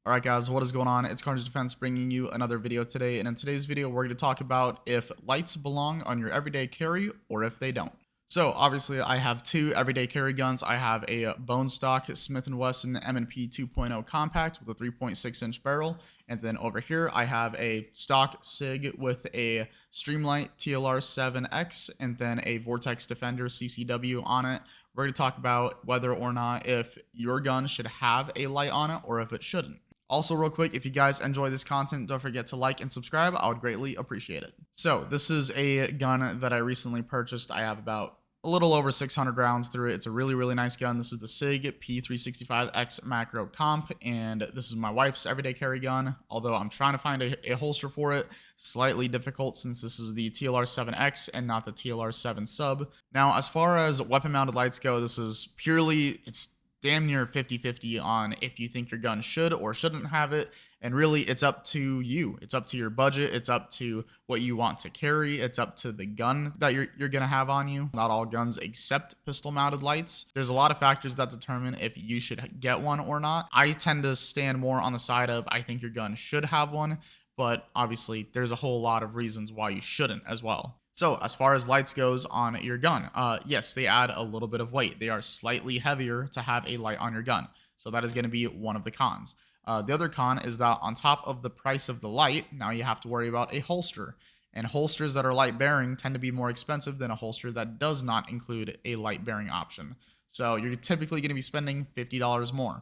Alright guys, what is going on? It's Carnage Defense bringing you another video today, and in today's video we're going to talk about if lights belong on your everyday carry or if they don't. So obviously I have two everyday carry guns. I have a bone stock Smith & Wesson M&P 2.0 compact with a 3.6 inch barrel, and then over here I have a stock SIG with a Streamlight TLR7X and then a Vortex Defender CCW on it. We're going to talk about whether or not if your gun should have a light on it or if it shouldn't. Also, real quick, if you guys enjoy this content, don't forget to like and subscribe. I would greatly appreciate it. So this is a gun that I recently purchased. I have about a little over 600 rounds through it. It's a really nice gun. This is the SIG P365X Macro Comp, and this is my wife's everyday carry gun, although I'm trying to find a holster for it. Slightly difficult since this is the TLR7X and not the TLR7 sub. Now, as far as weapon mounted lights go, this is purely, it's damn near 50-50 on if you think your gun should or shouldn't have it, and really it's up to you. It's up to your budget, it's up to what you want to carry, it's up to the gun that you're gonna have on you. Not all guns accept pistol mounted lights. There's a lot of factors that determine if you should get one or not. I tend to stand more on the side of I think your gun should have one, but obviously there's a whole lot of reasons why you shouldn't as well. So as far as lights goes on your gun, yes, they add a little bit of weight. They are slightly heavier to have a light on your gun. So that is going to be one of the cons. The other con is that on top of the price of the light, now you have to worry about a holster. And holsters that are light bearing tend to be more expensive than a holster that does not include a light bearing option. So you're typically going to be spending $50 more.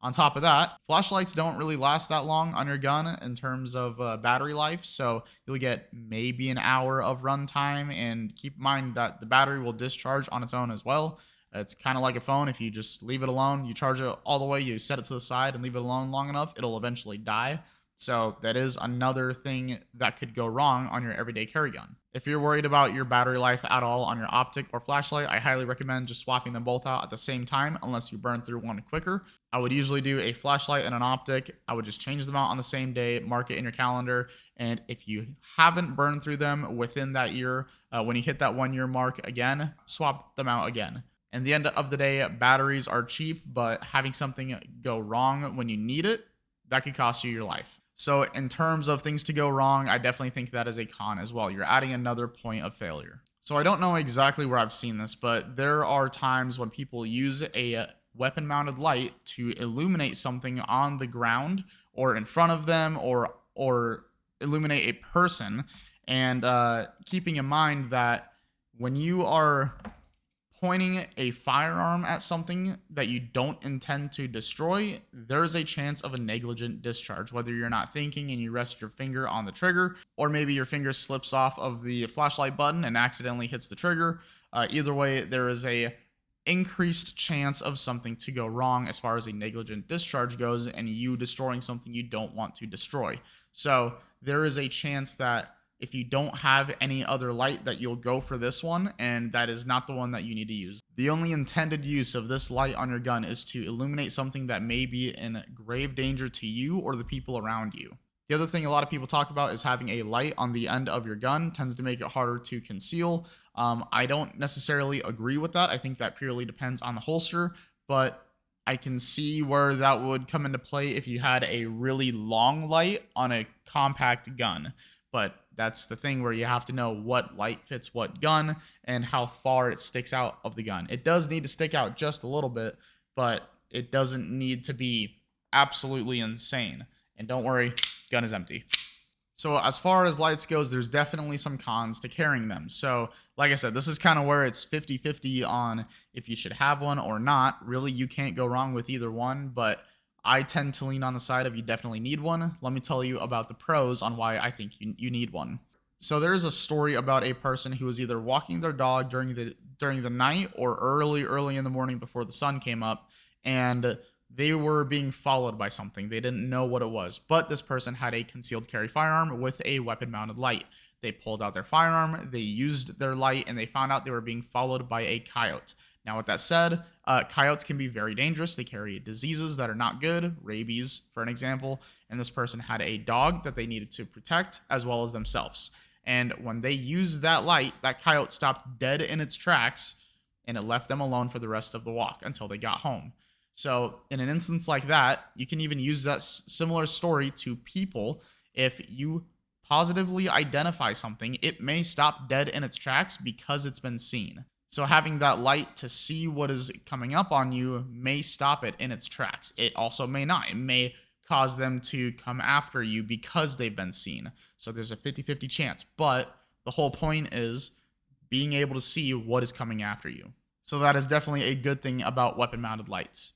On top of that, flashlights don't really last that long on your gun in terms of battery life, so you'll get maybe an hour of run time, and keep in mind that the battery will discharge on its own as well. It's kind of like a phone. If you just leave it alone, you charge it all the way, you set it to the side and leave it alone long enough, it'll eventually die. So that is another thing that could go wrong on your everyday carry gun. If you're worried about your battery life at all on your optic or flashlight, I highly recommend just swapping them both out at the same time unless you burn through one quicker. I would usually do a flashlight and an optic. I would just change them out on the same day, mark it in your calendar, and if you haven't burned through them within that year, when you hit that 1 year mark again, swap them out again. And the end of the day, batteries are cheap, but having something go wrong when you need it, that could cost you your life. So in terms of things to go wrong, I definitely think that is a con as well. You're adding another point of failure. So I don't know exactly where I've seen this, but there are times when people use a weapon mounted light to illuminate something on the ground or in front of them, or illuminate a person. And keeping in mind that when you are pointing a firearm at something that you don't intend to destroy, there's a chance of a negligent discharge, whether you're not thinking and you rest your finger on the trigger, or maybe your finger slips off of the flashlight button and accidentally hits the trigger. Either way, there is a increased chance of something to go wrong as far as a negligent discharge goes, and you destroying something you don't want to destroy. So there is a chance that if you don't have any other light, that you'll go for this one, and that is not the one that you need to use. The only intended use of this light on your gun is to illuminate something that may be in grave danger to you or the people around you. The other thing a lot of people talk about is having a light on the end of your gun tends to make it harder to conceal. I don't necessarily agree with that. I think that purely depends on the holster, but I can see where that would come into play if you had a really long light on a compact gun. But that's the thing where you have to know what light fits what gun and how far it sticks out of the gun. It does need to stick out just a little bit, but it doesn't need to be absolutely insane. And don't worry, gun is empty. So as far as lights goes, there's definitely some cons to carrying them. So like I said, this is kind of where it's 50-50 on if you should have one or not. Really, you can't go wrong with either one, but I tend to lean on the side of you definitely need one. Let me tell you about the pros on why I think you need one. So there is a story about a person who was either walking their dog during the night or early in the morning before the sun came up, and they were being followed by something. They didn't know what it was, but this person had a concealed carry firearm with a weapon mounted light. They pulled out their firearm, they used their light, and they found out they were being followed by a coyote. Now, with that said, coyotes can be very dangerous. They carry diseases that are not good, rabies, for an example, and this person had a dog that they needed to protect as well as themselves. And when they used that light, that coyote stopped dead in its tracks, and it left them alone for the rest of the walk until they got home. So in an instance like that, you can even use that similar story to people. If you positively identify something, it may stop dead in its tracks because it's been seen. So having that light to see what is coming up on you may stop it in its tracks. It also may not. It may cause them to come after you because they've been seen. So there's a 50-50 chance. But the whole point is being able to see what is coming after you. So that is definitely a good thing about weapon mounted lights.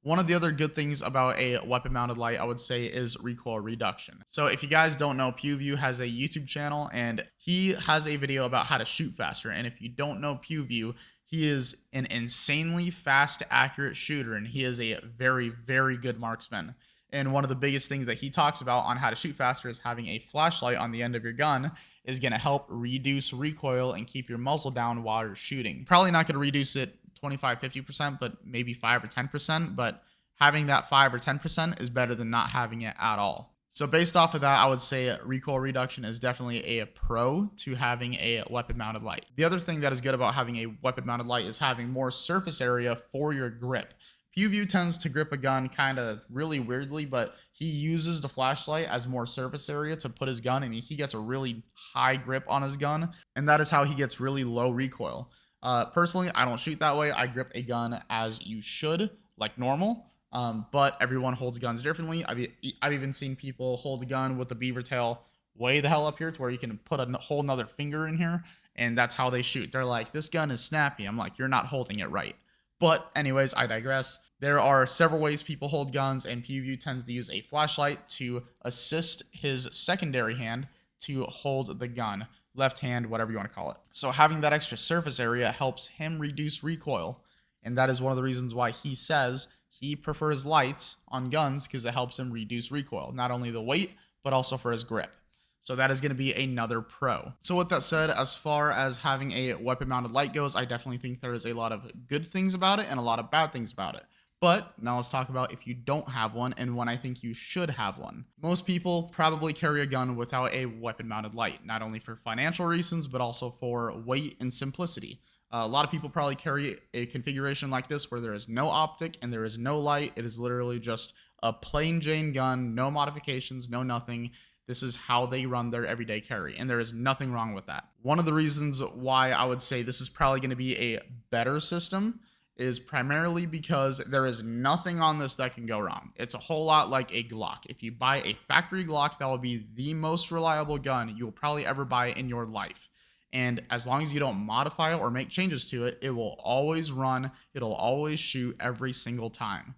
One of the other good things about a weapon mounted light, I would say, is recoil reduction. So if you guys don't know, PewView has a YouTube channel and he has a video about how to shoot faster. And if you don't know PewView, he is an insanely fast, accurate shooter, and he is a very, very good marksman. And one of the biggest things that he talks about on how to shoot faster is having a flashlight on the end of your gun is going to help reduce recoil and keep your muzzle down while you're shooting. Probably not going to reduce it 25-50%, but maybe 5 or 10%. But having that 5 or 10% is better than not having it at all. So based off of that, I would say recoil reduction is definitely a pro to having a weapon mounted light. The other thing that is good about having a weapon mounted light is having more surface area for your grip. PewView tends to grip a gun kind of really weirdly, but he uses the flashlight as more surface area to put his gun, and he gets a really high grip on his gun, and that is how he gets really low recoil. Personally, I don't shoot that way. I grip a gun as you should, like normal, but everyone holds guns differently. I've even seen people hold a gun with the beaver tail way the hell up here to where you can put a whole nother finger in here, and that's how they shoot. They're like, this gun is snappy. I'm like, you're not holding it right. But anyways, I digress. There are several ways people hold guns, and PewView tends to use a flashlight to assist his secondary hand to hold the gun. Left hand, whatever you want to call it. So having that extra surface area helps him reduce recoil. And that is one of the reasons why he says he prefers lights on guns, because it helps him reduce recoil. Not only the weight, but also for his grip. So that is going to be another pro. So with that said, as far as having a weapon mounted light goes, I definitely think there is a lot of good things about it and a lot of bad things about it. But now let's talk about if you don't have one and when I think you should have one. Most people probably carry a gun without a weapon mounted light, not only for financial reasons, but also for weight and simplicity. A lot of people probably carry a configuration like this where there is no optic and there is no light. It is literally just a plain Jane gun, no modifications, no nothing. This is how they run their everyday carry, and there is nothing wrong with that. One of the reasons why I would say this is probably going to be a better system is primarily because there is nothing on this that can go wrong. It's a whole lot like a Glock. If you buy a factory Glock, that will be the most reliable gun you will probably ever buy in your life. And as long as you don't modify it or make changes to it, it will always run. It'll always shoot every single time.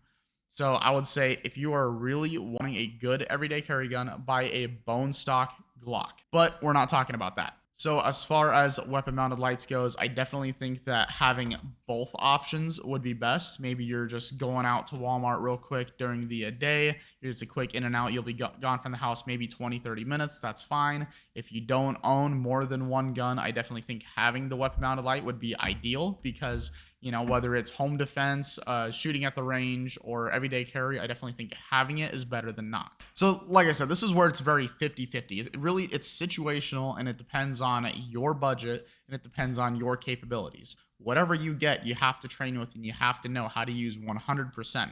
So I would say if you are really wanting a good everyday carry gun, buy a bone stock Glock. But we're not talking about that. So as far as weapon mounted lights goes, I definitely think that having both options would be best. Maybe you're just going out to Walmart real quick during the day. You're just a quick in and out. You'll be gone from the house maybe 20-30 minutes. That's fine. If you don't own more than one gun, I definitely think having the weapon mounted light would be ideal because, you know, whether it's home defense, shooting at the range, or everyday carry, I definitely think having it is better than not. So like I said, this is where it's very 50-50. It's situational, and it depends on your budget, and it depends on your capabilities. Whatever you get, you have to train with, and you have to know how to use 100%.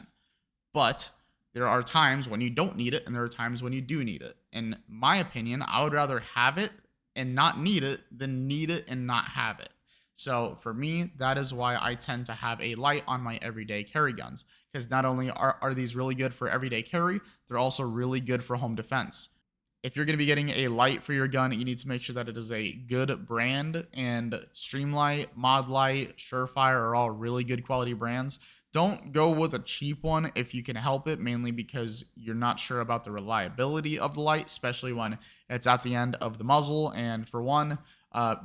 But there are times when you don't need it, and there are times when you do need it. In my opinion, I would rather have it and not need it than need it and not have it. So for me, that is why I tend to have a light on my everyday carry guns, because not only are these really good for everyday carry, they're also really good for home defense. If you're going to be getting a light for your gun, you need to make sure that it is a good brand, and Streamlight, Modlite, Surefire are all really good quality brands. Don't go with a cheap one if you can help it, mainly because you're not sure about the reliability of the light, especially when it's at the end of the muzzle. And for one,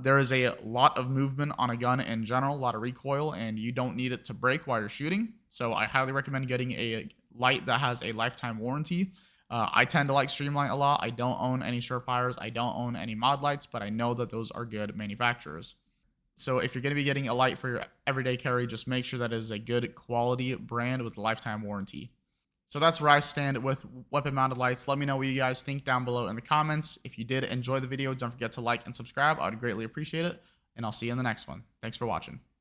there is a lot of movement on a gun in general, a lot of recoil, and you don't need it to break while you're shooting. So I highly recommend getting a light that has a lifetime warranty. I tend to like Streamlight a lot. I don't own any Surefires. I don't own any Modlites, but I know that those are good manufacturers. So if you're going to be getting a light for your everyday carry, just make sure that it is a good quality brand with a lifetime warranty. So that's where I stand with weapon mounted lights. Let me know what you guys think down below in the comments. If you did enjoy the video, don't forget to like and subscribe. I would greatly appreciate it. And I'll see you in the next one. Thanks for watching.